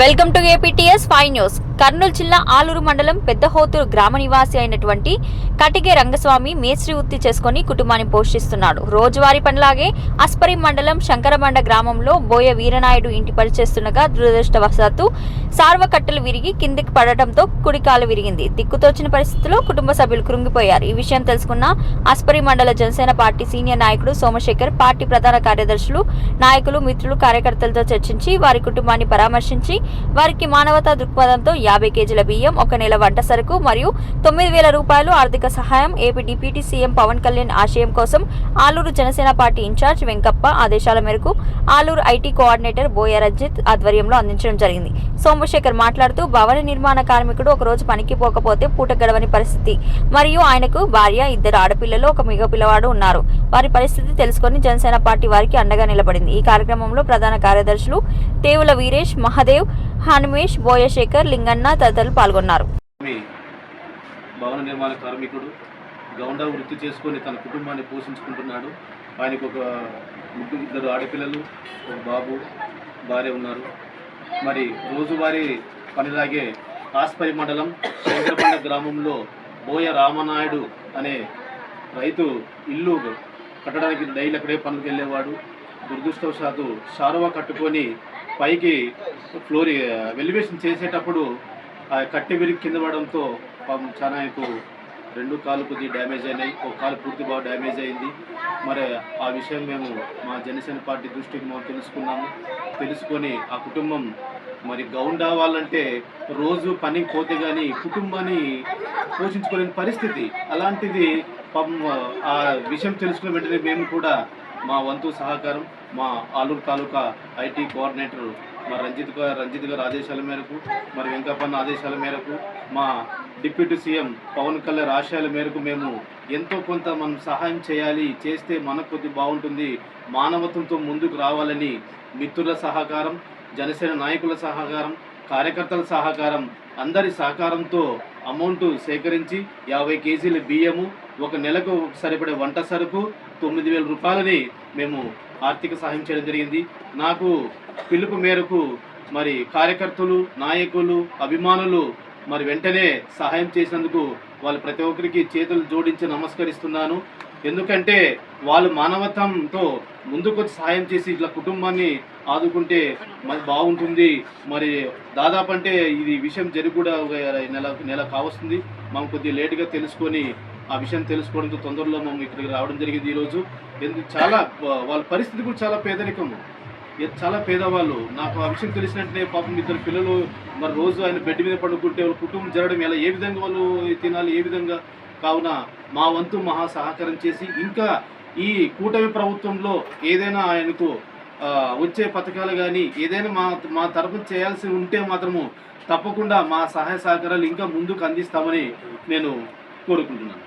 Welcome to APTS 5 news. Kurnool జిల్లా ఆలూరు మండలం పెద్దహోతూరు గ్రామ నివాసి అయినటువంటి కటిగే రంగస్వామి మేస్త్రి వృత్తి చేసుకుని కుటుంబాన్ని పోషిస్తున్నాడు. రోజువారీ పనిలాగే అస్పరి మండలం శంకరబండ గ్రామంలో బోయ వీరనాయుడు ఇంటి పని చేస్తుండగా దురదృష్టవశాత్తు సార్వ కట్టలు విరిగి కిందికి పడటంతో కుడికాలు విరిగింది. దిక్కుతోచిన పరిస్థితిలో కుటుంబ సభ్యులు కృంగిపోయారు. ఈ విషయం తెలుసుకున్న అస్పరి మండల జనసేన పార్టీ సీనియర్ నాయకుడు సోమశేఖర్, పార్టీ ప్రధాన కార్యదర్శులు, నాయకులు, మిత్రులు, కార్యకర్తలతో చర్చించి వారి కుటుంబాన్ని పరామర్శించి వారికి మానవతా దృక్పథంతో 50 కేజీల బియ్యం, 1 నెల వంట సరుకు మరియు 9,000 రూపాయలు ఆర్థిక సహాయం AP deputy CM Pawan Kalyan ఆశయం కోసం ఆలూరు జనసేన పార్టీ ఇన్ఛార్జ్ వెంకప్ప ఆదేశాల మేరకు ఆలూరు ఐటీ కోఆర్డినేటర్ బోయ రంజిత్ ఆధ్వర్యంలో అందించడం జరిగింది. సోమశేఖర్ మాట్లాడుతూ భవన నిర్మాణ కార్మికుడు ఒకరోజు పనికి పోకపోతే పూట గడవని పరిస్థితి మరియు ఆయనకు భార్య, 2 ఆడపిల్లలు, 1 మగ పిల్లవాడు ఉన్నారు. వారి పరిస్థితి తెలుసుకొని జనసేన పార్టీ వారికి అండగా నిలబడింది. ఈ కార్యక్రమంలో ప్రధాన కార్యదర్శులు తేవుల వీరేష్, మహదేవ్, హనుమేష్, బోయశేఖర్, లింగన్న తదితరులు పాల్గొన్నారు. భవన నిర్మాణ కార్మికుడు గౌండా వృత్తి చేసుకొని తన కుటుంబాన్ని పోషించుకుంటున్నాడు. ఆయనకు 2 ఆడపిల్లలు, 1 బాబు, భార్య ఉన్నారు. మరి రోజువారీ పనిలాగే ఆస్పరి మండలం శంకరబండ గ్రామంలో బోయ రామనాయుడు అనే రైతు ఇల్లు కట్టడానికి డైలీ అక్కడే పనులకు వెళ్ళేవాడు. దురదృష్టవశాత్తు షారువా కట్టుకొని పైకి వెలివేషన్ చేసేటప్పుడు ఆ కట్టె విరిగి కింద పడడంతో పాపం చాలా ఆయనకు 2 కాళ్ళు కొద్దిగా డ్యామేజ్ అయినాయి, 1 కాలు పూర్తి బాగా డ్యామేజ్ అయింది. మరి ఆ విషయం మేము మా జనసేన పార్టీ దృష్టికి మేము తెలుసుకొని ఆ కుటుంబం మరి గౌండా వాళ్ళంటే రోజు పనికి పోతే కానీ కుటుంబాన్ని పోషించుకోలేని పరిస్థితి. అలాంటిది పాపం ఆ విషయం తెలుసుకున్న వెంటనే మేము కూడా మా వంతు సహకారం మా ఆలూరు తాలూకా ఐటీ కోఆర్డినేటర్ మా రంజిత్ గారి ఆదేశాల మేరకు, మరి వెంకప్పన్న ఆదేశాల మేరకు, మా డిప్యూటీ సీఎం పవన్ కళ్యాణ్ ఆశయాల మేరకు మేము ఎంతో కొంత మనం సహాయం చేయాలి, చేస్తే మనకు కొద్ది బాగుంటుంది, మానవత్వంతో ముందుకు రావాలని మిత్రుల సహకారం, జనసేన నాయకుల సహకారం, కార్యకర్తల సహకారం, అందరి సహకారంతో అమౌంట్ సేకరించి 50 కేజీల బియ్యము, 1 నెలకు సరిపడే వంట సరుకు, 9,000 రూపాయలని మేము ఆర్థిక సహాయం చేయడం జరిగింది. నాకు పిలుపు మేరకు మరి కార్యకర్తలు, నాయకులు, అభిమానులు మరి వెంటనే సహాయం చేసినందుకు వాళ్ళు ప్రతి ఒక్కరికి చేతులు జోడించి నమస్కరిస్తున్నాను. ఎందుకంటే వాళ్ళు మానవత్వంతో ముందుకొచ్చి సహాయం చేసి ఇట్లా కుటుంబాన్ని ఆదుకుంటే మరి బాగుంటుంది. మరి దాదాపు అంటే ఇది విషయం జరిగి కూడా నెల కావస్తుంది. మనం కొద్దిగా లేటుగా తెలుసుకొని ఆ విషయం తెలుసుకోవడంతో తొందరలో మనం ఇక్కడికి రావడం జరిగింది ఈరోజు. చాలా వాళ్ళ పరిస్థితి కూడా చాలా పేదరికము, చాలా పేదవాళ్ళు. నాకు ఆ విషయం తెలిసినట్టే పాపం 2 పిల్లలు మరి రోజు ఆయన బెడ్ మీద పడుకుంటే వాళ్ళ కుటుంబం జరగడం ఎలా, ఏ విధంగా వాళ్ళు తినాలి, ఏ విధంగా. కావున మా వంతు మహా సహకారం చేసి ఇంకా ఈ కూటమి ప్రభుత్వంలో ఏదైనా ఆయనకు వచ్చే పథకాలు కానీ ఏదైనా మా తరఫున చేయాల్సి ఉంటే మాత్రము తప్పకుండా మా సహాయ సహకారాలు ఇంకా ముందుకు అందిస్తామని నేను కోరుకుంటున్నాను.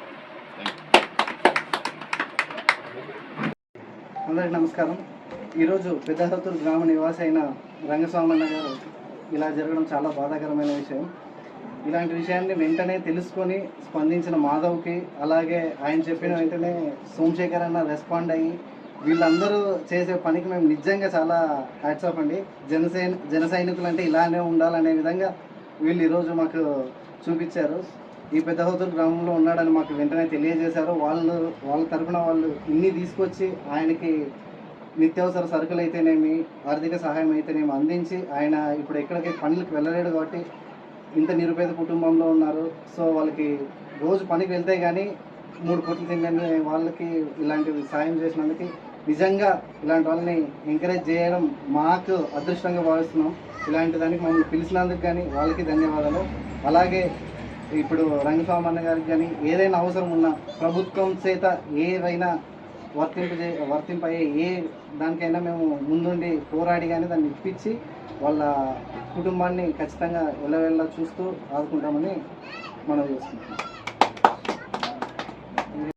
అందరికీ నమస్కారం. ఈరోజు పెద్దహోతూరు గ్రామ నివాసి అయిన రంగస్వామన్న గారు ఇలా జరగడం చాలా బాధాకరమైన విషయం. ఇలాంటి విషయాన్ని వెంటనే తెలుసుకొని స్పందించిన మాధవ్కి, అలాగే ఆయన చెప్పిన వెంటనే సోమశేఖర్ అన్న రెస్పాండ్ అయ్యి వీళ్ళందరూ చేసే పనికి మేము నిజంగా చాలా హ్యాట్స్ ఆఫ్ అండి. జన సైనికులు అంటే ఇలానే ఉండాలనే విధంగా వీళ్ళు ఈరోజు మాకు చూపించారు. ఈ పెద్దహోతూరు గ్రామంలో ఉన్నాడని మాకు వెంటనే తెలియజేశారు. వాళ్ళ తరఫున వాళ్ళు ఇన్ని తీసుకొచ్చి ఆయనకి నిత్యావసర సరుకులు అయితేనేమి, ఆర్థిక సహాయం అయితేనేమి అందించి ఆయన ఇప్పుడు ఎక్కడికి పనులకు వెళ్ళలేడు కాబట్టి ఇంత నిరుపేద కుటుంబంలో ఉన్నారు. సో వాళ్ళకి రోజు పనికి వెళ్తే కానీ 3 పూటలు తినని వాళ్ళకి ఇలాంటి సాయం చేసినందుకు నిజంగా ఇలాంటి వాళ్ళని ఎంకరేజ్ చేయడం మాకు అదృష్టంగా భావిస్తున్నాం. ఇలాంటి దానికి మమ్మల్ని పిలిచినందుకు కానీ వాళ్ళకి ధన్యవాదాలు. అలాగే ఇప్పుడు రంగస్వామన్న గారికి కానీ ఏదైనా అవసరం ఉన్నా ప్రభుత్వం చేత ఏవైనా వర్తింపయ్యే ఏ దానికైనా మేము ముందుండి పోరాడి కానీ దాన్ని ఇప్పించి వాళ్ళ కుటుంబాన్ని ఖచ్చితంగా వెళ్ళ చూస్తూ ఆదుకుంటామని మనం చేసుకుంటున్నాం.